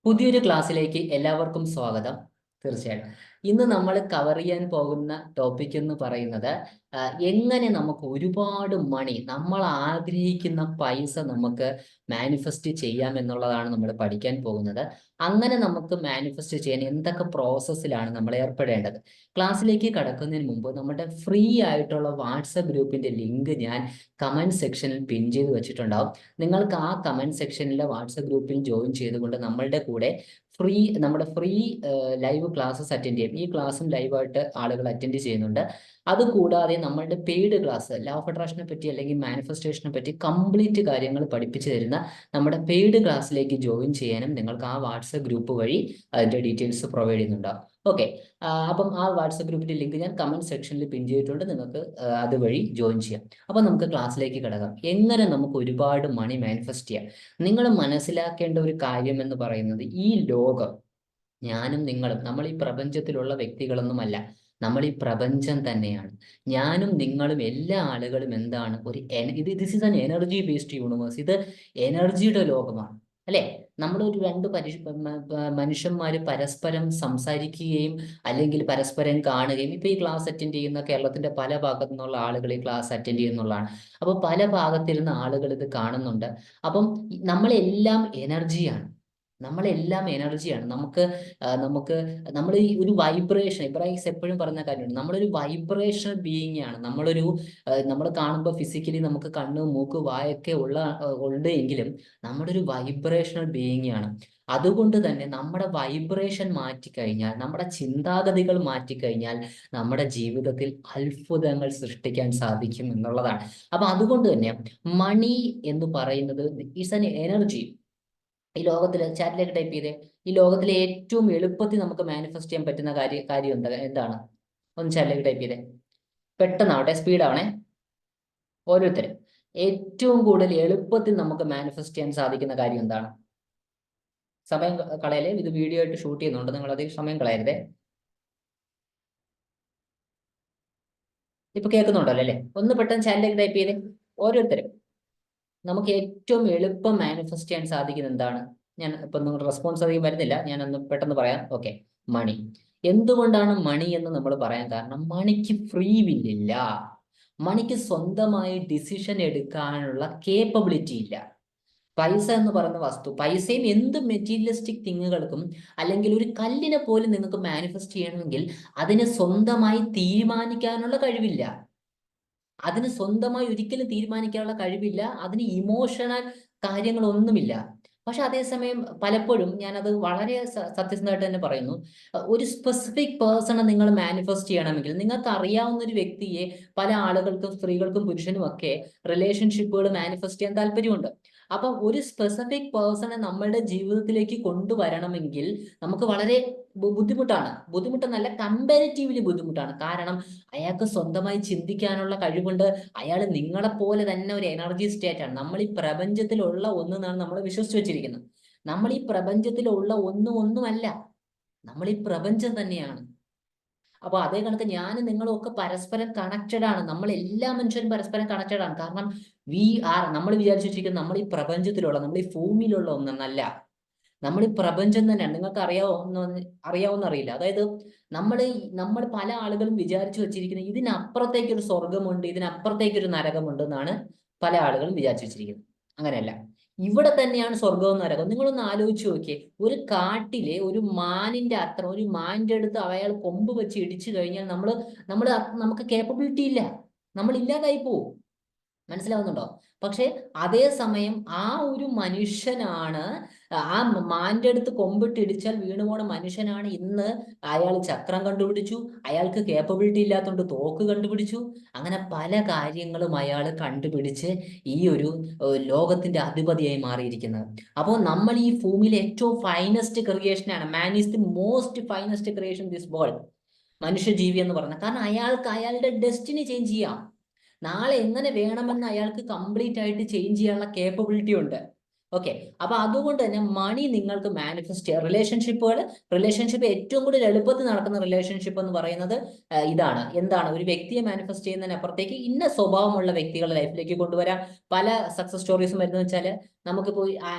പുതിയൊരു ക്ലാസ്സിലേക്ക് എല്ലാവർക്കും സ്വാഗതം. തീർച്ചയായിട്ടും ഇന്ന് നമ്മൾ കവർ ചെയ്യാൻ പോകുന്ന ടോപ്പിക് എന്ന് പറയുന്നത് എങ്ങനെ നമുക്ക് ഒരുപാട് മണി, നമ്മൾ ആഗ്രഹിക്കുന്ന പൈസ നമുക്ക് മാനിഫെസ്റ്റ് ചെയ്യാം എന്നുള്ളതാണ് നമ്മൾ പഠിക്കാൻ പോകുന്നത്. അങ്ങനെ നമുക്ക് മാനിഫെസ്റ്റ് ചെയ്യാൻ എന്തൊക്കെ പ്രോസസ്സിലാണ് നമ്മൾ ഏർപ്പെടേണ്ടത്? ക്ലാസ്സിലേക്ക് കടക്കുന്നതിന് മുമ്പ് നമ്മുടെ ഫ്രീ ആയിട്ടുള്ള വാട്സപ്പ് ഗ്രൂപ്പിന്റെ ലിങ്ക് ഞാൻ കമന്റ് സെക്ഷനിൽ പിൻ ചെയ്ത് വെച്ചിട്ടുണ്ടാവും. നിങ്ങൾക്ക് ആ കമന്റ് സെക്ഷനിലെ വാട്സപ്പ് ഗ്രൂപ്പിൽ ജോയിൻ ചെയ്തുകൊണ്ട് നമ്മളുടെ കൂടെ നമ്മുടെ ഫ്രീ ലൈവ് ക്ലാസ്സസ് അറ്റൻഡ് ചെയ്യും. ഈ ക്ലാസ്സും ലൈവായിട്ട് ആളുകൾ അറ്റൻഡ് ചെയ്യുന്നുണ്ട്. അതുകൂടാതെ നമ്മളുടെ പെയ്ഡ് ക്ലാസ് ലോ ഓഫ് അട്രാക്ഷനെ പറ്റി അല്ലെങ്കിൽ മാനിഫെസ്റ്റേഷനെ പറ്റി കംപ്ലീറ്റ് കാര്യങ്ങൾ പഠിപ്പിച്ചു തരുന്ന നമ്മുടെ പെയ്ഡ് ക്ലാസ്സിലേക്ക് ജോയിൻ ചെയ്യാനും നിങ്ങൾക്ക് ആ വാട്സപ്പ് ഗ്രൂപ്പ് വഴി അതിന്റെ ഡീറ്റെയിൽസ് പ്രൊവൈഡ് ചെയ്യുന്നുണ്ടാവും. ഓക്കെ. അപ്പം ആ വാട്സപ്പ് ഗ്രൂപ്പിന്റെ ലിങ്ക് ഞാൻ കമന്റ് സെക്ഷനിൽ പിൻ ചെയ്തിട്ടുണ്ട്. നിങ്ങൾക്ക് അതുവഴി ജോയിൻ ചെയ്യാം. അപ്പം നമുക്ക് ക്ലാസ്സിലേക്ക് കിടക്കാം. എങ്ങനെ നമുക്ക് ഒരുപാട് മണി മാനിഫെസ്റ്റ് ചെയ്യാം? നിങ്ങൾ മനസ്സിലാക്കേണ്ട ഒരു കാര്യം എന്ന് പറയുന്നത്, ഈ ലോകം, ഞാനും നിങ്ങളും, നമ്മൾ ഈ പ്രപഞ്ചത്തിലുള്ള വ്യക്തികളൊന്നുമല്ല, നമ്മൾ ഈ പ്രപഞ്ചം തന്നെയാണ്. ഞാനും നിങ്ങളും എല്ലാ ആളുകളും എന്താണ്, this is an energy based universe. ഇത് എനർജിയുടെ ലോകമാണ്, അല്ലെ? നമ്മളൊരു രണ്ട് മനുഷ്യന്മാര് പരസ്പരം സംസാരിക്കുകയും അല്ലെങ്കിൽ പരസ്പരം കാണുകയും, ഇപ്പൊ ഈ ക്ലാസ് അറ്റൻഡ് ചെയ്യുന്ന കേരളത്തിന്റെ പല ഭാഗത്തു നിന്നുള്ള ആളുകൾ ഈ ക്ലാസ് അറ്റൻഡ് ചെയ്യുന്നുള്ളതാണ്. അപ്പൊ പല ഭാഗത്തിരുന്ന ആളുകൾ ഇത് കാണുന്നുണ്ട്. അപ്പം നമ്മളെല്ലാം എനർജിയാണ്. നമ്മളെല്ലാം എനർജിയാണ്. നമുക്ക് നമ്മൾ ഈ ഒരു വൈബ്രേഷൻ, ഇബ്രാഹിം എപ്പോഴും പറയുന്ന കാര്യമാണ്, നമ്മളൊരു വൈബ്രേഷണൽ ബീയിങ് ആണ്. നമ്മൾ കാണുമ്പോൾ ഫിസിക്കലി നമുക്ക് കണ്ണ്, മൂക്ക്, വായൊക്കെ ഉണ്ട് എങ്കിലും നമ്മളൊരു വൈബ്രേഷണൽ ബീയിങ് ആണ്. അതുകൊണ്ട് തന്നെ നമ്മുടെ വൈബ്രേഷൻ മാറ്റിക്കഴിഞ്ഞാൽ, നമ്മുടെ ചിന്താഗതികൾ മാറ്റിക്കഴിഞ്ഞാൽ നമ്മുടെ ജീവിതത്തിൽ അത്ഭുതങ്ങൾ സൃഷ്ടിക്കാൻ സാധിക്കും എന്നുള്ളതാണ്. അപ്പൊ അതുകൊണ്ട് തന്നെ മണി എന്ന് പറയുന്നത് ഈസ് ആൻ എനർജി. ഈ ലോകത്തിൽ, ചാറ്റിലേക്ക് ടൈപ്പ് ചെയ്തേ, ഈ ലോകത്തിലെ ഏറ്റവും എളുപ്പത്തിൽ നമുക്ക് മാനിഫെസ്റ്റ് ചെയ്യാൻ പറ്റുന്ന കാര്യം എന്താണ്? ഒന്ന് ചാറ്റിലേക്ക് ടൈപ്പ് ചെയ്തേ, പെട്ടെന്നാവട്ടെ, സ്പീഡ് ആവണേ ഓരോരുത്തരും. ഏറ്റവും കൂടുതൽ എളുപ്പത്തിൽ നമുക്ക് മാനിഫെസ്റ്റ് ചെയ്യാൻ സാധിക്കുന്ന കാര്യം എന്താണ്? സമയം കളയലേ, ഇത് വീഡിയോ ആയിട്ട് ഷൂട്ട് ചെയ്യുന്നുണ്ട്, നിങ്ങൾ അധികം സമയം കളയരുതേ. ഇപ്പൊ കേൾക്കുന്നുണ്ടല്ലോ അല്ലേ? ഒന്ന് പെട്ടെന്ന് ചാറ്റിലേക്ക് ടൈപ്പ് ചെയ്തേ ഓരോരുത്തരും. നമുക്ക് ഏറ്റവും എളുപ്പം മാനിഫെസ്റ്റ് ചെയ്യാൻ സാധിക്കുന്നത് എന്താണ്? ഞാൻ ഇപ്പൊ നിങ്ങളുടെ റെസ്പോൺസ് അധികം വരുന്നില്ല, ഞാനൊന്ന് പെട്ടെന്ന് പറയാം. ഓക്കെ, മണി. എന്തുകൊണ്ടാണ് മണി എന്ന് നമ്മൾ പറയാൻ കാരണം, മണിക്ക് ഫ്രീ വില്ലില്ല. മണിക്ക് സ്വന്തമായി ഡിസിഷൻ എടുക്കാനുള്ള കേപ്പബിലിറ്റി ഇല്ല. പൈസ എന്ന് പറയുന്ന വസ്തു, പൈസയും എന്ത് മെറ്റീരിയലിസ്റ്റിക് തിങ്ങുകൾക്കും, അല്ലെങ്കിൽ ഒരു കല്ലിനെ പോലും നിങ്ങൾക്ക് മാനിഫെസ്റ്റ് ചെയ്യണമെങ്കിൽ അതിനെ സ്വന്തമായി തീരുമാനിക്കാനുള്ള കഴിവില്ല. അതിന് സ്വന്തമായി ഒരിക്കലും തീരുമാനിക്കാനുള്ള കഴിവില്ല. അതിന് ഇമോഷണൽ കാര്യങ്ങളൊന്നുമില്ല. പക്ഷെ അതേസമയം പലപ്പോഴും ഞാനത് വളരെ സത്യസന്ധമായിട്ട് തന്നെ പറയുന്നു, ഒരു സ്പെസിഫിക് പേഴ്സണെ നിങ്ങൾ മാനിഫെസ്റ്റ് ചെയ്യണമെങ്കിൽ, നിങ്ങൾക്ക് അറിയാവുന്ന ഒരു വ്യക്തിയെ, പല ആളുകൾക്കും, സ്ത്രീകൾക്കും പുരുഷനും ഒക്കെ റിലേഷൻഷിപ്പുകൾ മാനിഫെസ്റ്റ് ചെയ്യാൻ താല്പര്യമുണ്ട്. അപ്പം ഒരു സ്പെസിഫിക് പേഴ്സണെ നമ്മളുടെ ജീവിതത്തിലേക്ക് കൊണ്ടുവരണമെങ്കിൽ നമുക്ക് വളരെ ബുദ്ധിമുട്ടെന്നല്ല, കമ്പാരിറ്റീവ്ലി ബുദ്ധിമുട്ടാണ്. കാരണം അയാൾക്ക് സ്വന്തമായി ചിന്തിക്കാനുള്ള കഴിവുണ്ട്. അയാൾ നിങ്ങളെപ്പോലെ തന്നെ ഒരു എനർജി സ്റ്റേറ്റ് ആണ്. നമ്മൾ ഈ പ്രപഞ്ചത്തിലുള്ള ഒന്നാണ് നമ്മൾ വിശ്വസിച്ച് വെച്ചിരിക്കുന്നത്. നമ്മൾ ഈ പ്രപഞ്ചത്തിലുള്ള ഒന്നുമല്ല, നമ്മൾ ഈ പ്രപഞ്ചം തന്നെയാണ്. അപ്പൊ അതേ കണക്ക് ഞാനും നിങ്ങളും ഒക്കെ പരസ്പരം കണക്റ്റഡ് ആണ്. നമ്മൾ എല്ലാ മനുഷ്യരും പരസ്പരം കണക്റ്റഡ് ആണ്. കാരണം നമ്മൾ വിചാരിച്ചു വെച്ചിരിക്കുന്നത് നമ്മൾ ഈ പ്രപഞ്ചത്തിലുള്ള, നമ്മൾ ഈ ഭൂമിയിലുള്ള ഒന്നല്ല, നമ്മൾ ഈ പ്രപഞ്ചം തന്നെയാണ്. നിങ്ങൾക്ക് അറിയാവുന്ന അറിയില്ല. അതായത് നമ്മൾ നമ്മൾ പല ആളുകളും വിചാരിച്ചു വെച്ചിരിക്കുന്നത് ഇതിനപ്പുറത്തേക്ക് ഒരു സ്വർഗമുണ്ട്, ഇതിനപ്പുറത്തേക്ക് ഒരു നരകമുണ്ട് എന്നാണ് പല ആളുകളും വിചാരിച്ചു വെച്ചിരിക്കുന്നത്. അങ്ങനെയല്ല, ഇവിടെ തന്നെയാണ് സ്വർഗവും നരകവും. നിങ്ങളൊന്ന് ആലോചിച്ച് നോക്കിയേ, ഒരു കാട്ടിലെ ഒരു മാനിന്റെ അടുത്ത് അയാൾ കൊമ്പ് വെച്ച് ഇടിച്ചു കഴിഞ്ഞാൽ നമ്മൾ നമുക്ക് കേപ്പബിലിറ്റി ഇല്ല, നമ്മൾ ഇല്ലാതായി പോവും. മനസ്സിലാവുന്നുണ്ടോ? പക്ഷെ അതേ സമയം ആ ഒരു മനുഷ്യനാണ്, ആ മാന്റെ അടുത്ത് കൊമ്പിട്ട് ഇടിച്ചാൽ വീണുപോണ മനുഷ്യനാണ് ഇന്ന്. അയാൾ ചക്രം കണ്ടുപിടിച്ചു, അയാൾക്ക് കേപ്പബിലിറ്റി ഇല്ലാത്തതുകൊണ്ട് തോക്ക് കണ്ടുപിടിച്ചു. അങ്ങനെ പല കാര്യങ്ങളും അയാൾ കണ്ടുപിടിച്ച് ഈ ഒരു ലോകത്തിന്റെ അധിപതിയായി മാറിയിരിക്കുന്നത്. അപ്പോൾ നമ്മൾ ഈ ഭൂമിയിലെ ഏറ്റവും ഫൈനസ്റ്റ് ക്രിയേഷനാണ്. Man is the most finest creation this world. മനുഷ്യജീവി എന്ന് പറഞ്ഞാൽ, കാരണം അയാൾക്ക് അയാളുടെ ഡെസ്റ്റിനി ചേഞ്ച് ചെയ്യാം. നാളെ എങ്ങനെ വേണമെന്ന് അയാൾക്ക് കംപ്ലീറ്റ് ആയിട്ട് ചേഞ്ച് ചെയ്യാനുള്ള കേപ്പബിലിറ്റി ഉണ്ട്. ഓക്കെ. അപ്പൊ അതുകൊണ്ട് തന്നെ മണി നിങ്ങൾക്ക് മാനിഫെസ്റ്റ് റിലേഷൻഷിപ്പ് ഏറ്റവും കൂടുതൽ എളുപ്പത്തിൽ നടക്കുന്ന റിലേഷൻഷിപ്പ് എന്ന് പറയുന്നത് ഇതാണ്. എന്താണ്? ഒരു വ്യക്തിയെ മാനിഫെസ്റ്റ് ചെയ്യുന്നതിനപ്പുറത്തേക്ക് ഇന്ന സ്വഭാവമുള്ള വ്യക്തികളെ ലൈഫിലേക്ക് കൊണ്ടുവരാം. പല സക്സസ് സ്റ്റോറീസും വരുന്നത് വെച്ചാൽ നമുക്കിപ്പോൾ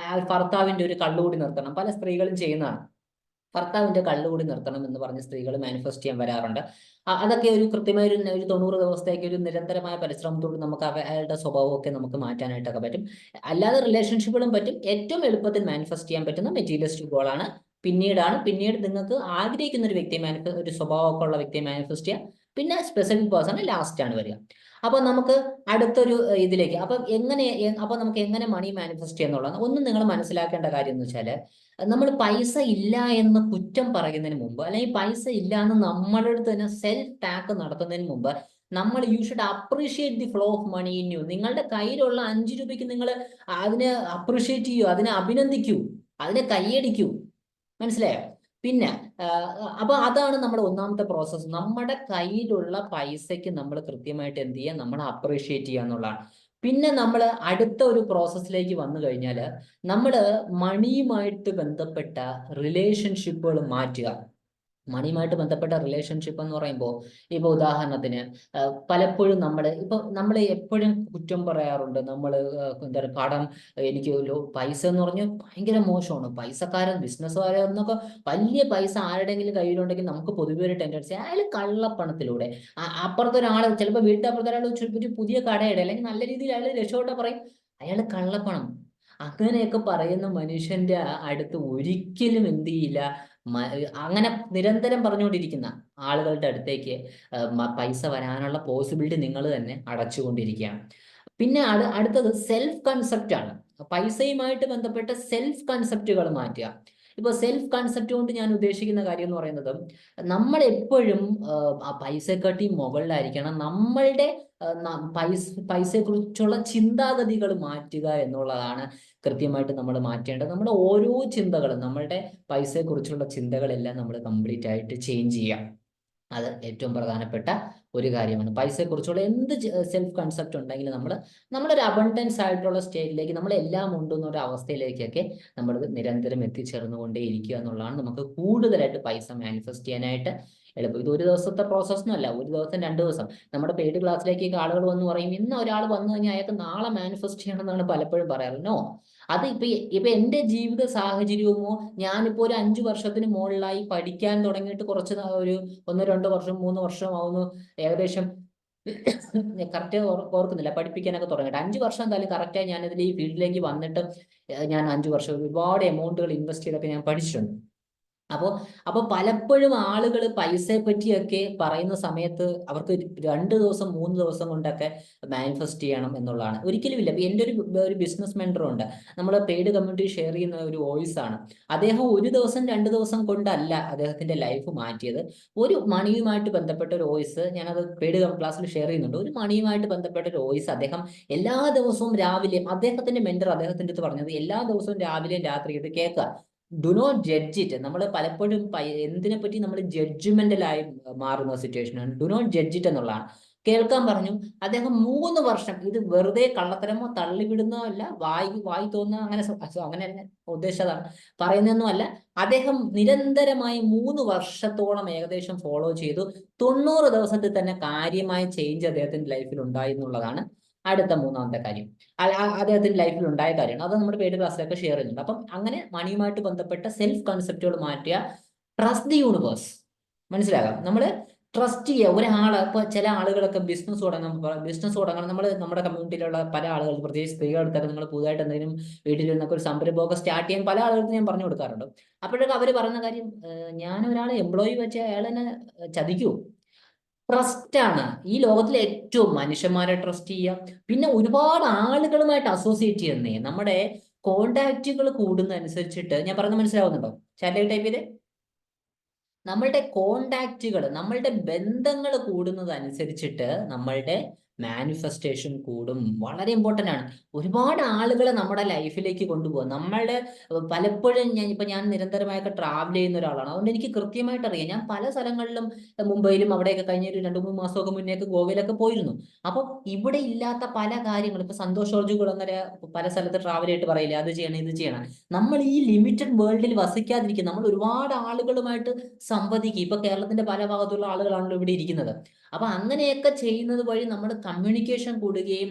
ഭർത്താവിന്റെ ഒരു കള്ളുകൂടി നിർത്തണം, പല സ്ത്രീകളും ചെയ്യുന്നതാണ്. ഭർത്താവിന്റെ കള്ളുകൂടി നിർത്തണം എന്ന് പറഞ്ഞ് സ്ത്രീകൾ മാനിഫെസ്റ്റ് ചെയ്യാൻ വരാറുണ്ട്. അതൊക്കെ ഒരു കൃത്യമായ ഒരു 90 ദിവസത്തേക്ക് ഒരു നിരന്തരമായ പരിശ്രമത്തോട് നമുക്ക് അയാളുടെ സ്വഭാവമൊക്കെ നമുക്ക് മാറ്റാനായിട്ടൊക്കെ പറ്റും. അല്ലാതെ റിലേഷൻഷിപ്പുകളും പറ്റും. ഏറ്റവും എളുപ്പത്തിൽ മാനിഫെസ്റ്റ് ചെയ്യാൻ പറ്റുന്ന മെറ്റീരിയലിസ്റ്റിക് ഗോളാണ്. പിന്നീട് നിങ്ങൾക്ക് ആഗ്രഹിക്കുന്ന ഒരു വ്യക്തിയെ ഒരു സ്വഭാവമൊക്കെ ഉള്ള വ്യക്തിയെ മാനിഫെസ്റ്റ് ചെയ്യാം. പിന്നെ സ്പെസിഫിക് പേഴ്സൺ ലാസ്റ്റ് ആണ് വരിക. അപ്പൊ നമുക്ക് അടുത്തൊരു ഇതിലേക്ക് അപ്പൊ നമുക്ക് എങ്ങനെ മണി മാനിഫെസ്റ്റ് ചെയ്യാന്നുള്ളത് ഒന്നും നിങ്ങൾ മനസ്സിലാക്കേണ്ട കാര്യം എന്ന് വെച്ചാല്, നമ്മൾ പൈസ ഇല്ല എന്ന് കുറ്റം പറയുന്നതിന് മുമ്പ്, അല്ലെങ്കിൽ പൈസ ഇല്ല എന്ന് നമ്മളുടെ അടുത്ത് തന്നെ സെൽഫ് ടാക്ക് നടത്തുന്നതിന് മുമ്പ്, you should appreciate the flow of money in you. നിങ്ങളുടെ കയ്യിലുള്ള 5 രൂപയ്ക്ക് നിങ്ങൾ അതിനെ അപ്രീഷിയേറ്റ് ചെയ്യൂ, അതിനെ അഭിനന്ദിക്കൂ, അതിനെ കൈയടിക്കൂ. മനസ്സിലായോ? പിന്നെ അപ്പൊ അതാണ് നമ്മുടെ ഒന്നാമത്തെ പ്രോസസ്സ്. നമ്മുടെ കയ്യിലുള്ള പൈസയ്ക്ക് നമ്മൾ കൃത്യമായിട്ട് എന്ത് ചെയ്യുക? നമ്മൾ അപ്രീഷിയേറ്റ് ചെയ്യുക എന്നുള്ളതാണ്. പിന്നെ നമ്മൾ അടുത്ത ഒരു പ്രോസസ്സിലേക്ക് വന്നു കഴിഞ്ഞാൽ, നമ്മൾ മണിയുമായിട്ട് ബന്ധപ്പെട്ട റിലേഷൻഷിപ്പുകൾ മാറ്റുക. മണിയുമായിട്ട് ബന്ധപ്പെട്ട റിലേഷൻഷിപ്പ് എന്ന് പറയുമ്പോൾ, ഇപ്പൊ ഉദാഹരണത്തിന് പലപ്പോഴും നമ്മൾ എപ്പോഴും കുറ്റം പറയാറുണ്ട്. എന്താ പറയുക, കടം, എനിക്ക് പൈസ എന്ന് പറഞ്ഞാൽ ഭയങ്കര മോശമാണ്, പൈസക്കാരൻ ബിസിനസ്സുകാരൻ എന്നൊക്കെ വലിയ പൈസ ആരുടെങ്കിലും കയ്യിലുണ്ടെങ്കിൽ നമുക്ക് പൊതുവെ ഒരു ടെൻഡൻസി, അയാൾ കള്ളപ്പണത്തിലൂടെ അപ്പുറത്തെ ഒരാൾ, ചിലപ്പോൾ വീട്ടിൽ അപ്പുറത്തെ ഒരാൾ ഒരു പുതിയ കടയുടെ അല്ലെങ്കിൽ നല്ല രീതിയിൽ അയാൾ രക്ഷോട്ടെ പറയും, അയാൾ കള്ളപ്പണം. അങ്ങനെയൊക്കെ പറയുന്ന മനുഷ്യന്റെ അടുത്ത് ഒരിക്കലും എന്ത് ചെയ്യില്ല, അങ്ങനെ നിരന്തരം പറഞ്ഞുകൊണ്ടിരിക്കുന്ന ആളുകളുടെ അടുത്തേക്ക് പൈസ വരാനുള്ള പോസിബിലിറ്റി നിങ്ങൾ തന്നെ അടച്ചുകൊണ്ടിരിക്കുകയാണ്. പിന്നെ അടുത്തത് സെൽഫ് കൺസെപ്റ്റ് ആണ്. പൈസയുമായിട്ട് ബന്ധപ്പെട്ട സെൽഫ് കൺസെപ്റ്റുകൾ മാറ്റുക. ഇപ്പൊ സെൽഫ് കൺസെപ്റ്റ് കൊണ്ട് ഞാൻ ഉദ്ദേശിക്കുന്ന കാര്യം എന്ന് പറയുന്നത്, നമ്മൾ എപ്പോഴും ആ പൈസയെക്കാട്ടി മുകളിലായിരിക്കണം. നമ്മളുടെ പൈസയെക്കുറിച്ചുള്ള ചിന്താഗതികൾ മാറ്റുക എന്നുള്ളതാണ് കൃത്യമായിട്ട് നമ്മൾ മാറ്റേണ്ടത്. നമ്മുടെ ഓരോ ചിന്തകളും, നമ്മളുടെ പൈസയെക്കുറിച്ചുള്ള ചിന്തകളെല്ലാം നമ്മൾ കംപ്ലീറ്റ് ആയിട്ട് ചേഞ്ച് ചെയ്യാം. അത് ഏറ്റവും പ്രധാനപ്പെട്ട ഒരു കാര്യമാണ്. പൈസയെക്കുറിച്ചുള്ള എന്ത് സെൽഫ് കൺസെപ്റ്റ് ഉണ്ടെങ്കിൽ നമ്മളൊരു അബണ്ടൻസ് ആയിട്ടുള്ള സ്റ്റേറ്റിലേക്ക്, നമ്മളെല്ലാം ഉണ്ടെന്ന ഒരു അവസ്ഥയിലേക്കൊക്കെ നമ്മൾ നിരന്തരം എത്തിച്ചേർന്നുകൊണ്ടേ ഇരിക്കുക എന്നുള്ളതാണ് നമുക്ക് കൂടുതലായിട്ട് പൈസ മാനിഫെസ്റ്റ് ചെയ്യാനായിട്ട് എളുപ്പം. ഇത് ഒരു ദിവസത്തെ പ്രോസസ്സൊന്നും അല്ല, ഒരു ദിവസം 2 ദിവസം. നമ്മുടെ പെയ്ഡ് ക്ലാസ്സിലേക്ക് ആളുകൾ വന്ന് പറയും, ഇന്ന് ഒരാൾ വന്നു കഴിഞ്ഞാൽ അയാൾക്ക് നാളെ മാനിഫെസ്റ്റ് ചെയ്യണം എന്നാണ് പലപ്പോഴും പറയാറ്. നോ, അത് ഇപ്പൊ എന്റെ ജീവിത സാഹചര്യമോ, ഞാനിപ്പോ ഒരു 5 വർഷത്തിന് മുകളിലായി പഠിക്കാൻ തുടങ്ങിയിട്ട് കുറച്ച് ഒരു 1, 2 വർഷം 3 വർഷം ആവുന്നു, ഏകദേശം കറക്റ്റ് ഓർക്കുന്നില്ല, പഠിപ്പിക്കാനൊക്കെ തുടങ്ങിയിട്ട് 5 വർഷം എന്തായാലും കറക്റ്റായി ഞാനിതിൽ ഈ ഫീൽഡിലേക്ക് വന്നിട്ട് ഞാൻ 5 വർഷം ഒരുപാട് എമൗണ്ടുകൾ ഇൻവെസ്റ്റ് ചെയ്തൊക്കെ ഞാൻ പഠിച്ചിട്ടുണ്ട്. അപ്പൊ പലപ്പോഴും ആളുകൾ പൈസയെ പറ്റിയൊക്കെ പറയുന്ന സമയത്ത് അവർക്ക് 2 ദിവസം 3 ദിവസം കൊണ്ടൊക്കെ മാനിഫെസ്റ്റ് ചെയ്യണം എന്നുള്ളതാണ്. ഒരിക്കലും ഇല്ല. ഇപ്പൊ എൻ്റെ ഒരു ബിസിനസ് മെന്റർ ഉണ്ട്, നമ്മൾ പെയ്ഡ് കമ്മ്യൂണിറ്റി ഷെയർ ചെയ്യുന്ന ഒരു വോയിസ് ആണ്. അദ്ദേഹം 1 ദിവസം 2 ദിവസം കൊണ്ടല്ല അദ്ദേഹത്തിന്റെ ലൈഫ് മാറ്റിയത്. ഒരു മണിയുമായിട്ട് ബന്ധപ്പെട്ട ഒരു വോയിസ്, ഞാനത് പെയ്ഡ് ക്ലാസ്സിൽ ഷെയർ ചെയ്യുന്നുണ്ട്. ഒരു മണിയുമായിട്ട് ബന്ധപ്പെട്ട ഒരു വോയിസ് അദ്ദേഹം എല്ലാ ദിവസവും രാവിലെ, അദ്ദേഹത്തിന്റെ മെന്റർ അദ്ദേഹത്തിന്റെ അടുത്ത് പറഞ്ഞത്, എല്ലാ ദിവസവും രാവിലെയും രാത്രി ഇത് കേൾക്കുക. Do not judge it. നമ്മൾ പലപ്പോഴും എന്തിനെ പറ്റി നമ്മൾ ജഡ്ജ്മെന്റലായി മാറുന്ന സിറ്റുവേഷനാണ്. ഡു നോട്ട് ജഡ്ജ് ഇറ്റ് എന്നുള്ളതാണ്. കേൾക്കാൻ പറഞ്ഞു. അദ്ദേഹം 3 വർഷം, ഇത് വെറുതെ കള്ളത്തരമോ തള്ളിവിടുന്നോ അല്ല, വായി തോന്നുന്ന അങ്ങനെ ഉദ്ദേശിച്ചതാണ്, പറയുന്നതൊന്നും അല്ല. അദ്ദേഹം നിരന്തരമായി 3 വർഷത്തോളം ഏകദേശം ഫോളോ ചെയ്തു. 90 ദിവസത്തിൽ തന്നെ കാര്യമായ ചേഞ്ച് അദ്ദേഹത്തിന്റെ ലൈഫിൽ ഉണ്ടായി എന്നുള്ളതാണ് അടുത്ത മൂന്നാമത്തെ കാര്യം. അദ്ദേഹത്തിന്റെ ലൈഫിൽ ഉണ്ടായ കാര്യമാണ്. അത് നമ്മുടെ പേര് ക്ലാസ്സിലൊക്കെ ഷെയർ ചെയ്യുന്നുണ്ട്. അപ്പം അങ്ങനെ മണിയുമായിട്ട് ബന്ധപ്പെട്ട സെൽഫ് കൺസെപ്റ്റുകൾ മാറ്റുക. Trust the universe. മനസ്സിലാകാം. നമ്മൾ ട്രസ്റ്റ് ചെയ്യുക ഒരാളെ. ഇപ്പൊ ചില ആളുകളൊക്കെ ബിസിനസ് തുടങ്ങണം. നമ്മുടെ കമ്മ്യൂണിറ്റിയിലുള്ള പല ആളുകൾ, പ്രത്യേകിച്ച് സ്ത്രീകളെടുത്തൊക്കെ, നിങ്ങൾ പുതുതായിട്ട് എന്തെങ്കിലും വീട്ടിലിരുന്നൊക്കെ ഒരു സംരംഭമൊക്കെ സ്റ്റാർട്ട് ചെയ്യാൻ പല ആളുകൾക്ക് ഞാൻ പറഞ്ഞു കൊടുക്കാറുണ്ട്. അപ്പോഴൊക്കെ അവർ പറയുന്ന കാര്യം, ഞാൻ ഒരാളെ എംപ്ലോയി വെച്ച് അയാൾ എന്നെ ചതിക്കൂ. ട്രസ്റ്റ് ആണ് ഈ ലോകത്തിലെ ഏറ്റവും, മനുഷ്യന്മാരെ ട്രസ്റ്റ് ചെയ്യുക. പിന്നെ ഒരുപാട് ആളുകളുമായിട്ട് അസോസിയേറ്റ് ചെയ്യുന്നേ. നമ്മുടെ കോണ്ടാക്റ്റുകൾ കൂടുന്നതനുസരിച്ചിട്ട്, ഞാൻ പറഞ്ഞത് മനസ്സിലാവുന്നുണ്ടോ? ചാറ്റിൽ ടൈപ്പ് ചെയ്തേ. നമ്മളുടെ കോണ്ടാക്റ്റുകൾ, നമ്മളുടെ ബന്ധങ്ങൾ കൂടുന്നതനുസരിച്ചിട്ട് നമ്മളുടെ മാനിഫെസ്റ്റേഷൻ കൂടും. വളരെ ഇമ്പോർട്ടൻ്റ് ആണ്. ഒരുപാട് ആളുകളെ നമ്മുടെ ലൈഫിലേക്ക് കൊണ്ടുപോകുക. നമ്മളുടെ പലപ്പോഴും ഞാൻ നിരന്തരമായൊക്കെ ട്രാവൽ ചെയ്യുന്ന ഒരാളാണ്. അതുകൊണ്ട് എനിക്ക് കൃത്യമായിട്ട് അറിയാം. ഞാൻ പല സ്ഥലങ്ങളിലും മുംബൈയിലും അവിടെയൊക്കെ കഴിഞ്ഞ ഒരു 2-3 മാസമൊക്കെ മുന്നേക്ക് ഗോവയിലൊക്കെ പോയിരുന്നു. അപ്പോൾ ഇവിടെ ഇല്ലാത്ത പല കാര്യങ്ങളും ഇപ്പൊ സന്തോഷ് ജോർജ് കുളങ്ങര പല സ്ഥലത്ത് ട്രാവൽ ചെയ്തിട്ട് പറയില്ലേ, അത് ചെയ്യണം ഇത് ചെയ്യണം. നമ്മൾ ഈ ലിമിറ്റഡ് വേൾഡിൽ വസിക്കാതിരിക്കും. നമ്മൾ ഒരുപാട് ആളുകളുമായിട്ട് സംവദിക്കും. ഇപ്പൊ കേരളത്തിന്റെ പല ഭാഗത്തുള്ള ആളുകളാണല്ലോ ഇവിടെ ഇരിക്കുന്നത്. അപ്പൊ അങ്ങനെയൊക്കെ ചെയ്യുന്നത് വഴി നമ്മുടെ കമ്മ്യൂണിക്കേഷൻ കൂടുകയും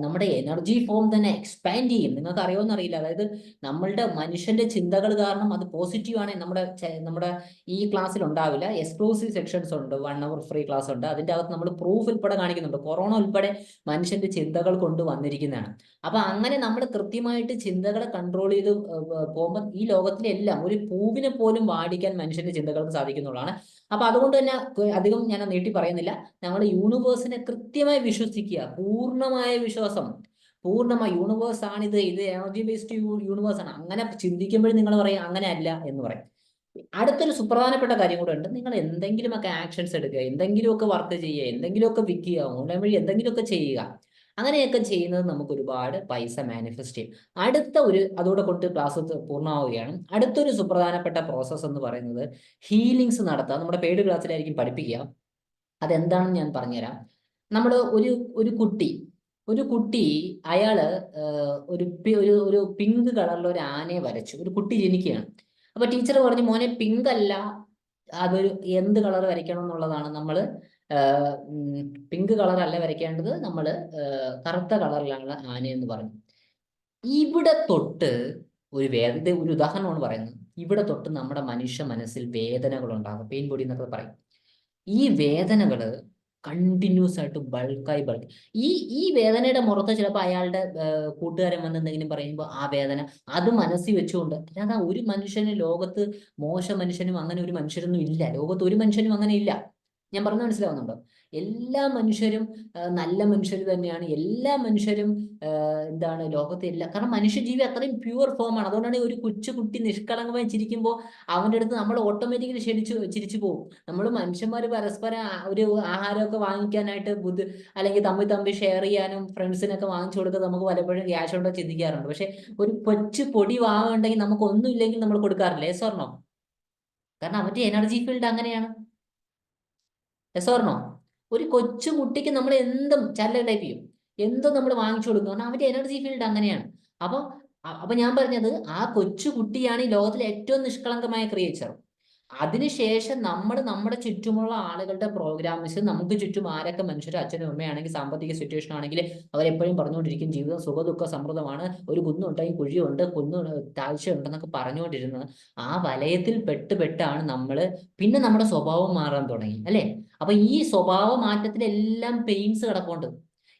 നമ്മുടെ എനർജി ഫോം തന്നെ എക്സ്പാൻഡ് ചെയ്യും. നിങ്ങൾക്ക് അറിയുമെന്ന് അറിയില്ല. അതായത് നമ്മളുടെ മനുഷ്യന്റെ ചിന്തകൾ കാരണം അത് പോസിറ്റീവ് ആണ്. നമ്മുടെ ഈ ക്ലാസ്സിൽ ഉണ്ടാവില്ല, എക്സ്ക്ലൂസീവ് സെക്ഷൻസ് ഉണ്ട്, 1 hour ഫ്രീ ക്ലാസ് ഉണ്ട്. അതിന്റെ അകത്ത് നമ്മൾ പ്രൂഫ് ഉൾപ്പെടെ കാണിക്കുന്നുണ്ട്. കൊറോണ ഉൾപ്പെടെ മനുഷ്യന്റെ ചിന്തകൾ കൊണ്ട് വന്നിരിക്കുന്നതാണ്. അപ്പൊ അങ്ങനെ നമ്മൾ കൃത്യമായിട്ട് ചിന്തകളെ കൺട്രോൾ ചെയ്ത് പോകുമ്പോൾ ഈ ലോകത്തിലെല്ലാം ഒരു പൂവിനെ പോലും വാടിക്കാൻ മനുഷ്യന്റെ ചിന്തകൾക്ക് സാധിക്കുന്നുള്ളതാണ്. അപ്പൊ അതുകൊണ്ട് തന്നെ അധികം ഞാൻ നീട്ടി പറയുന്നില്ല. ഞങ്ങൾ യൂണിവേഴ്സിനെ കൃത്യമായി വിശ്വസിക്കുക. പൂർണ്ണമായ വിശ്വാസം, പൂർണ്ണമായ യൂണിവേഴ്സ് ആണ് ഇത് എനർജി ബേസ്ഡ് യൂണിവേഴ്സ് ആണ്. അങ്ങനെ ചിന്തിക്കുമ്പോഴും നിങ്ങൾ പറയും അങ്ങനെ അല്ല എന്ന് പറയും. അടുത്തൊരു സുപ്രധാനപ്പെട്ട കാര്യം കൂടെ ഉണ്ട്. നിങ്ങൾ എന്തെങ്കിലുമൊക്കെ ആക്ഷൻസ് എടുക്കുക, എന്തെങ്കിലുമൊക്കെ വർക്ക് ചെയ്യുക, എന്തെങ്കിലുമൊക്കെ വിൽക്കുക, ഓൺലൈൻ വഴി എന്തെങ്കിലുമൊക്കെ ചെയ്യുക. അങ്ങനെയൊക്കെ ചെയ്യുന്നത് നമുക്ക് ഒരുപാട് പൈസ മാനിഫെസ്റ്റ് ചെയ്യും. അതോടെ കൊണ്ട് ക്ലാസ് പൂർണ്ണമാവുകയാണ്. അടുത്തൊരു സുപ്രധാനപ്പെട്ട പ്രോസസ്സ് എന്ന് പറയുന്നത് ഹീലിങ്സ് നടത്തുക. നമ്മുടെ പെയ്ഡ് ക്ലാസ്സിലായിരിക്കും പഠിപ്പിക്കുക. അതെന്താണെന്ന് ഞാൻ പറഞ്ഞുതരാം. നമ്മൾ ഒരു കുട്ടി അയാള് ഒരു പിങ്ക് കളറിൽ ഒരു ആനയെ വരച്ചു. ഒരു കുട്ടി ജനിക്കുകയാണ്. അപ്പൊ ടീച്ചർ പറഞ്ഞു, മോനെ പിങ്ക് അല്ല, അതൊരു എന്ത് കളർ വരയ്ക്കണം എന്നുള്ളതാണ്. പിങ്ക് കളർ അല്ല വരയ്ക്കേണ്ടത്, നമ്മൾ കറുത്ത കളറിലാണ് ആനയെന്ന് പറഞ്ഞു. ഇവിടെ തൊട്ട് ഇത് ഒരു ഉദാഹരണമാണ് പറയുന്നത്. ഇവിടെ തൊട്ട് നമ്മുടെ മനുഷ്യ മനസ്സിൽ വേദനകൾ ഉണ്ടാകും. പെയിൻ ബോഡി എന്നൊക്കെ പറയും. ഈ വേദനകള് കണ്ടിന്യൂസ് ആയിട്ട് ബൾക്ക് ഈ വേദനയുടെ മുറത്ത് ചിലപ്പോൾ അയാളുടെ കൂട്ടുകാരൻ വന്ന് എന്തെങ്കിലും പറയുമ്പോൾ ആ വേദന അത് മനസ്സിൽ വെച്ചുകൊണ്ട്, അല്ലാതെ ഒരു മനുഷ്യന് ലോകത്ത് മോശം മനുഷ്യനും അങ്ങനെ ഒരു മനുഷ്യരൊന്നും ഇല്ല. ലോകത്ത് ഒരു മനുഷ്യനും അങ്ങനെ ഇല്ല. ഞാൻ പറഞ്ഞു മനസ്സിലാവുന്നുണ്ടോ? എല്ലാ മനുഷ്യരും നല്ല മനുഷ്യർ തന്നെയാണ്. എല്ലാ മനുഷ്യരും ലോകത്തെ കാരണം മനുഷ്യജീവി അത്രയും പ്യുവർ ഫോമാണ്. അതുകൊണ്ടാണ് ഒരു കൊച്ചുകുട്ടി നിഷ്കളങ്കമായി ചിരിക്കുമ്പോൾ അവൻ്റെ അടുത്ത് നമ്മൾ ഓട്ടോമാറ്റിക്കലി ചിരിച്ചു പോകും. നമ്മൾ മനുഷ്യന്മാർ പരസ്പരം ഒരു ആഹാരമൊക്കെ വാങ്ങിക്കാനായിട്ട് അല്ലെങ്കിൽ തമ്മിൽ ഷെയർ ചെയ്യാനും ഫ്രണ്ട്സിനൊക്കെ വാങ്ങിച്ചു കൊടുക്കുക നമുക്ക് പലപ്പോഴും ക്യാഷ് ഉണ്ടോ ചിന്തിക്കാറുണ്ട്. പക്ഷെ ഒരു കൊച്ചു പൊടി വാങ്ങുന്നുണ്ടെങ്കിൽ നമുക്ക് ഒന്നും ഇല്ലെങ്കിൽ നമ്മൾ കൊടുക്കാറില്ലേ? സ്വർണ്ണോ? കാരണം അവരുടെ എനർജി ഫീൽഡ് അങ്ങനെയാണ്. എസോർണോ? ഒരു കൊച്ചു കുട്ടിക്ക് നമ്മൾ എന്തും ടൈപ്പ് ചെയ്യും, എന്തും നമ്മൾ വാങ്ങിച്ചു കൊടുക്കും. കാരണം അവന്റെ എനർജി ഫീൽഡ് അങ്ങനെയാണ്. അപ്പൊ ഞാൻ പറഞ്ഞത്, ആ കൊച്ചു കുട്ടിയാണ് ഈ ലോകത്തിലെ ഏറ്റവും നിഷ്കളങ്കമായ ക്രിയേച്ചർ. അതിനുശേഷം നമ്മുടെ ചുറ്റുമുള്ള ആളുകളുടെ പ്രോഗ്രാംസ്, നമുക്ക് ചുറ്റും ആരൊക്കെ മനുഷ്യർ, അച്ഛനും അമ്മയാണെങ്കിൽ, സാമ്പത്തിക സിറ്റുവേഷൻ ആണെങ്കിൽ അവരെപ്പോഴും പറഞ്ഞുകൊണ്ടിരിക്കും ജീവിതം സുഖദുഃഖ സമൃദ്ധമാണ്, ഒരു കുന്നുണ്ടെങ്കിൽ കുഴിയുണ്ട്, താഴ്ചയുണ്ടെന്നൊക്കെ പറഞ്ഞുകൊണ്ടിരുന്നത് ആ വലയത്തിൽ പെട്ടാണ് പിന്നെ നമ്മുടെ സ്വഭാവം മാറാൻ തുടങ്ങി, അല്ലെ? അപ്പൊ ഈ സ്വഭാവ മാറ്റത്തിലെല്ലാം പെയിൻസ് കിടപ്പുണ്ട്.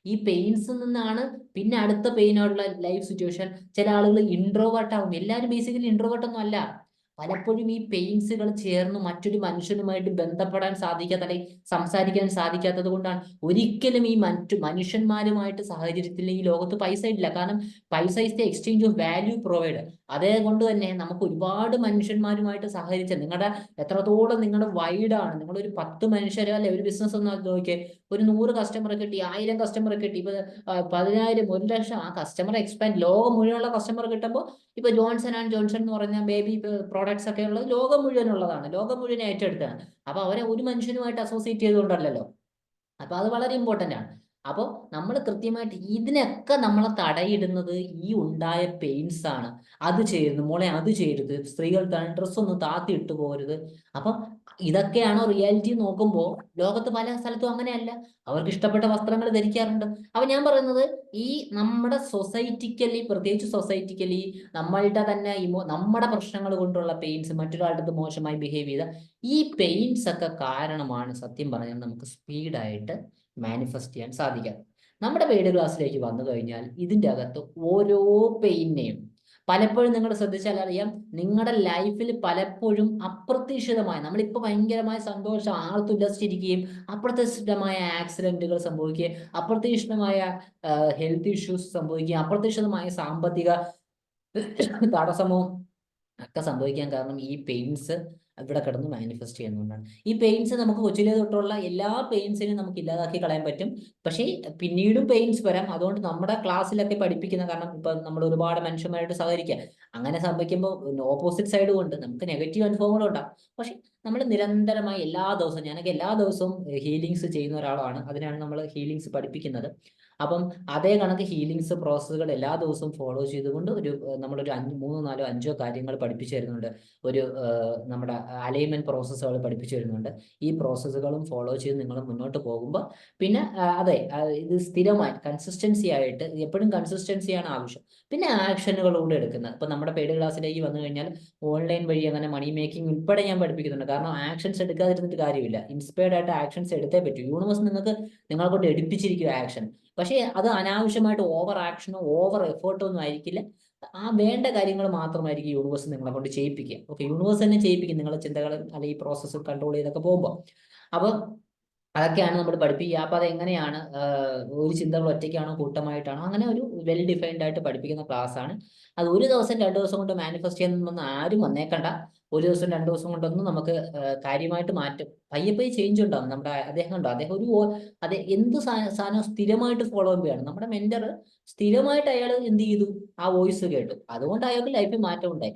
ഈ പെയിൻസിൽ നിന്നാണ് പിന്നെ അടുത്ത പെയിനുള്ള ലൈഫ് സിറ്റുവേഷൻ. ചില ആളുകൾ ഇൻട്രോവേർട്ട് ആവും. എല്ലാവരും ബേസിക്കലി ഇൻട്രോവേർട്ട് ഒന്നും അല്ല. പലപ്പോഴും ഈ പെയിൻസുകൾ ചേർന്ന് മറ്റൊരു മനുഷ്യനുമായിട്ട് ബന്ധപ്പെടാൻ സാധിക്കാത്ത, അല്ലെങ്കിൽ സംസാരിക്കാൻ സാധിക്കാത്തത് കൊണ്ടാണ്. ഒരിക്കലും ഈ മനുഷ്യന്മാരുമായിട്ട് സാഹചര്യത്തിൽ ഈ ലോകത്ത് പൈസ ഇല്ല. കാരണം പൈസ is the exchange of value provide. അതേ കൊണ്ട് തന്നെ നമുക്ക് ഒരുപാട് മനുഷ്യന്മാരുമായിട്ട് സഹകരിച്ച എത്രത്തോളം നിങ്ങളുടെ വൈഡാണ്. നിങ്ങളൊരു 10 മനുഷ്യരോ അല്ലെ ഒരു ബിസിനസ് ഒന്ന് നോക്കിയേ, ഒരു 100 കസ്റ്റമറെ കിട്ടി, 1000 കസ്റ്റമറെ കിട്ടി, ഇപ്പൊ 10,000, 1,00,000 ആ കസ്റ്റമർ എക്സ്പാൻഡ്, ലോകം മുഴുവനുള്ള കസ്റ്റമർ കിട്ടുമ്പോൾ ഇപ്പൊ ജോൺസൺ ആൻഡ് ജോൺസൺ എന്ന് പറഞ്ഞ ബേബി പ്രോഡക്ട്സ് ഒക്കെ ഉള്ളത് ലോകം മുഴുവനുള്ളതാണ്, ലോകം മുഴുവൻ ഏറ്റെടുത്താണ്. അപ്പൊ അവരെ ഒരു മനുഷ്യനുമായിട്ട് അസോസിയേറ്റ് ചെയ്തുകൊണ്ടല്ലോ. അപ്പൊ അത് വളരെ ഇമ്പോർട്ടന്റ് ആണ്. അപ്പോൾ നമ്മൾ കൃത്യമായിട്ട് ഇതിനൊക്കെ നമ്മളെ തടയിടുന്നത് ഈ ഉണ്ടായ പെയിൻസ് ആണ്. അത് ചെയ്യരുത് മോളെ, അത് ചെയ്യരുത്, സ്ത്രീകൾ ഡ്രസ്സ് ഒന്നും താത്തി ഇട്ടു പോകരുത്. അപ്പൊ ഇതൊക്കെയാണോ റിയാലിറ്റി നോക്കുമ്പോൾ ലോകത്ത് പല സ്ഥലത്തും അങ്ങനെയല്ല. അവർക്ക് ഇഷ്ടപ്പെട്ട വസ്ത്രങ്ങൾ ധരിക്കാറുണ്ട്. അപ്പൊ ഞാൻ പറയുന്നത്, ഈ നമ്മുടെ സൊസൈറ്റിക്കലി, പ്രത്യേകിച്ച് സൊസൈറ്റിക്കലി നമ്മളുടെ തന്നെ നമ്മുടെ പ്രശ്നങ്ങൾ കൊണ്ടുള്ള പെയിൻസ്, മറ്റൊരാളുടെ മോശമായി ബിഹേവ് ചെയ്ത ഈ പെയിൻസ് ഒക്കെ കാരണമാണ് സത്യം പറഞ്ഞാൽ നമുക്ക് സ്പീഡായിട്ട് മാനിഫെസ്റ്റ് ചെയ്യാൻ സാധിക്കാം. നമ്മുടെ പെയ്ഡ് ക്ലാസ്സിലേക്ക് വന്നു കഴിഞ്ഞാൽ ഇതിൻ്റെ അകത്ത് ഓരോ പെയിനെയും പലപ്പോഴും നിങ്ങൾ ശ്രദ്ധിച്ചാൽ അറിയാം, നിങ്ങളുടെ ലൈഫിൽ പലപ്പോഴും അപ്രതീക്ഷിതമായ, നമ്മളിപ്പോൾ ഭയങ്കരമായ സന്തോഷം ആർത്തുല്ലസിച്ചിരിക്കുകയും അപ്രതീക്ഷിതമായ ആക്സിഡന്റുകൾ സംഭവിക്കുകയും അപ്രതീക്ഷിതമായ ഹെൽത്ത് ഇഷ്യൂസ് സംഭവിക്കുകയും അപ്രതീക്ഷിതമായ സാമ്പത്തിക തടസ്സമോ ഒക്കെ സംഭവിക്കാൻ കാരണം ഈ പെയിൻസ് ഇവിടെ കിടന്ന് മാനിഫെസ്റ്റ് ചെയ്യുന്നതുകൊണ്ടാണ്. ഈ പെയിൻസ് നമുക്ക് കൊച്ചിലെ തൊട്ടുള്ള എല്ലാ പെയിൻസിനും നമുക്ക് ഇല്ലാതാക്കി കളയാൻ പറ്റും. പക്ഷേ പിന്നീടും പെയിൻസ് വരാം. അതുകൊണ്ട് നമ്മുടെ ക്ലാസ്സിലൊക്കെ പഠിപ്പിക്കുന്ന, കാരണം ഇപ്പൊ നമ്മൾ ഒരുപാട് മനുഷ്യന്മാരായിട്ട് സഹകരിക്കുക, അങ്ങനെ സംഭവിക്കുമ്പോൾ ഓപ്പോസിറ്റ് സൈഡും ഉണ്ട്, നമുക്ക് നെഗറ്റീവ് അനുഭവങ്ങളും ഉണ്ടാകും. പക്ഷെ നമ്മൾ നിരന്തരമായി എല്ലാ ദിവസവും, ഞാനൊക്കെ എല്ലാ ദിവസവും ഹീലിങ്സ് ചെയ്യുന്ന ഒരാളാണ്. അതിനാണ് നമ്മൾ ഹീലിങ്സ് പഠിപ്പിക്കുന്നത്. അപ്പം അതേ കണക്ക് ഹീലിങ്സ് പ്രോസസ്സുകൾ എല്ലാ ദിവസവും ഫോളോ ചെയ്തുകൊണ്ട് നമ്മളൊരു 3, 4, 5 കാര്യങ്ങൾ പഠിപ്പിച്ചു തരുന്നുണ്ട്. നമ്മുടെ അലൈൻമെന്റ് പ്രോസസ്സുകൾ പഠിപ്പിച്ചു തരുന്നുണ്ട്. ഈ പ്രോസസ്സുകളും ഫോളോ ചെയ്ത് നിങ്ങൾ മുന്നോട്ട് പോകുമ്പോൾ പിന്നെ അതെ, ഇത് സ്ഥിരമായി കൺസിസ്റ്റൻസി ആയിട്ട്, എപ്പോഴും കൺസിസ്റ്റൻസിയാണ് ആവശ്യം. പിന്നെ ആക്ഷനുകളൂടെ എടുക്കുന്നത്. ഇപ്പൊ നമ്മുടെ പെയ്ഡ് ക്ലാസ്സിലേക്ക് വന്നു കഴിഞ്ഞാൽ ഓൺലൈൻ വഴി അങ്ങനെ മണി മേക്കിംഗ് ഉൾപ്പെടെ ഞാൻ പഠിപ്പിക്കുന്നുണ്ട്. കാരണം ആക്ഷൻസ് എടുക്കാതിരുന്നിട്ട് കാര്യമില്ല. ഇൻസ്പയർഡ് ആയിട്ട് ആക്ഷൻസ് എടുത്തേ പറ്റൂ. യൂണിവേഴ്സ് നിങ്ങളെ കൊണ്ട് എടുപ്പിച്ചിരിക്കും ആക്ഷൻ. പക്ഷേ അത് അനാവശ്യമായിട്ട് ഓവർ ആക്ഷനോ ഓവർ എഫേർട്ടോ ഒന്നും ആയിരിക്കില്ല. ആ വേണ്ട കാര്യങ്ങൾ മാത്രമായിരിക്കും യൂണിവേഴ്സ് നിങ്ങളെ കൊണ്ട് ചെയ്യിപ്പിക്കുക. ഓക്കെ, യൂണിവേഴ്സ് തന്നെ ചെയ്യിപ്പിക്കും നിങ്ങളുടെ ചിന്തകൾ അല്ലെങ്കിൽ പ്രോസസ്സ് കൺട്രോൾ ചെയ്തൊക്കെ പോകുമ്പോൾ. അപ്പൊ അതൊക്കെയാണ് നമ്മൾ പഠിപ്പിക്കുക. അപ്പൊ അതെങ്ങനെയാണ്, ഒരു ചിന്തകൾ ഒറ്റയ്ക്കാണോ കൂട്ടമായിട്ടാണോ, അങ്ങനെ ഒരു വെൽ ഡിഫൈൻഡ് ആയിട്ട് പഠിപ്പിക്കുന്ന ക്ലാസ് ആണ്. അത് 1 ദിവസം 2 ദിവസം കൊണ്ട് മാനിഫെസ്റ്റ് ചെയ്യുന്നൊന്നും ആരും വന്നേക്കണ്ട. 1 ദിവസം 2 ദിവസം കൊണ്ടൊന്നും നമുക്ക് കാര്യമായിട്ട് മാറ്റും. പയ്യെ പയ്യെ ചേഞ്ച് ഉണ്ടാവും. നമ്മുടെ അദ്ദേഹം ഉണ്ടോ, അദ്ദേഹം അതെ എന്ത് സാധനം സ്ഥിരമായിട്ട് ഫോളോ ചെയ്യുകയാണ്. നമ്മുടെ മെന്റർ സ്ഥിരമായിട്ട് അയാൾ എന്ത് ചെയ്തു, ആ വോയിസ് കേട്ടു. അതുകൊണ്ട് അയാൾക്ക് ലൈഫിൽ മാറ്റം ഉണ്ടായി.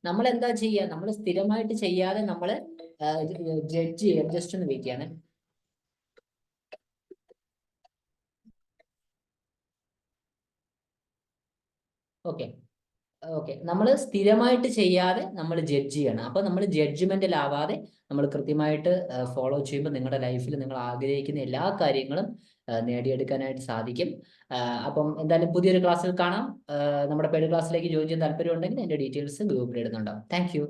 നമ്മൾ എന്താ ചെയ്യുക, നമ്മൾ സ്ഥിരമായിട്ട് ചെയ്യാതെ നമ്മൾ ജഡ്ജ് ചെയ്യാം. ജസ്റ്റ് ഒന്ന് വെയിറ്റ് ചെയ്യണേ. ഓക്കെ, ഓക്കെ, നമ്മൾ സ്ഥിരമായിട്ട് ചെയ്യാതെ നമ്മൾ ജഡ്ജ് ചെയ്യണം. അപ്പൊ നമ്മൾ ജഡ്ജ്മെന്റിലാവാതെ നമ്മൾ കൃത്യമായിട്ട് ഫോളോ ചെയ്യുമ്പോൾ നിങ്ങളുടെ ലൈഫിൽ നിങ്ങൾ ആഗ്രഹിക്കുന്ന എല്ലാ കാര്യങ്ങളും നേടിയെടുക്കാനായിട്ട് സാധിക്കും. അപ്പം എന്തായാലും പുതിയൊരു ക്ലാസ്സിൽ കാണാം. നമ്മുടെ പെയ്ഡ് ക്ലാസ്സിലേക്ക് ജോയിൻ ചെയ്യാൻ താല്പര്യം ഉണ്ടെങ്കിൽ എന്റെ ഡീറ്റെയിൽസ് ഗ്രൂപ്പിൽ ഇടുന്നുണ്ടാവും. Thank you.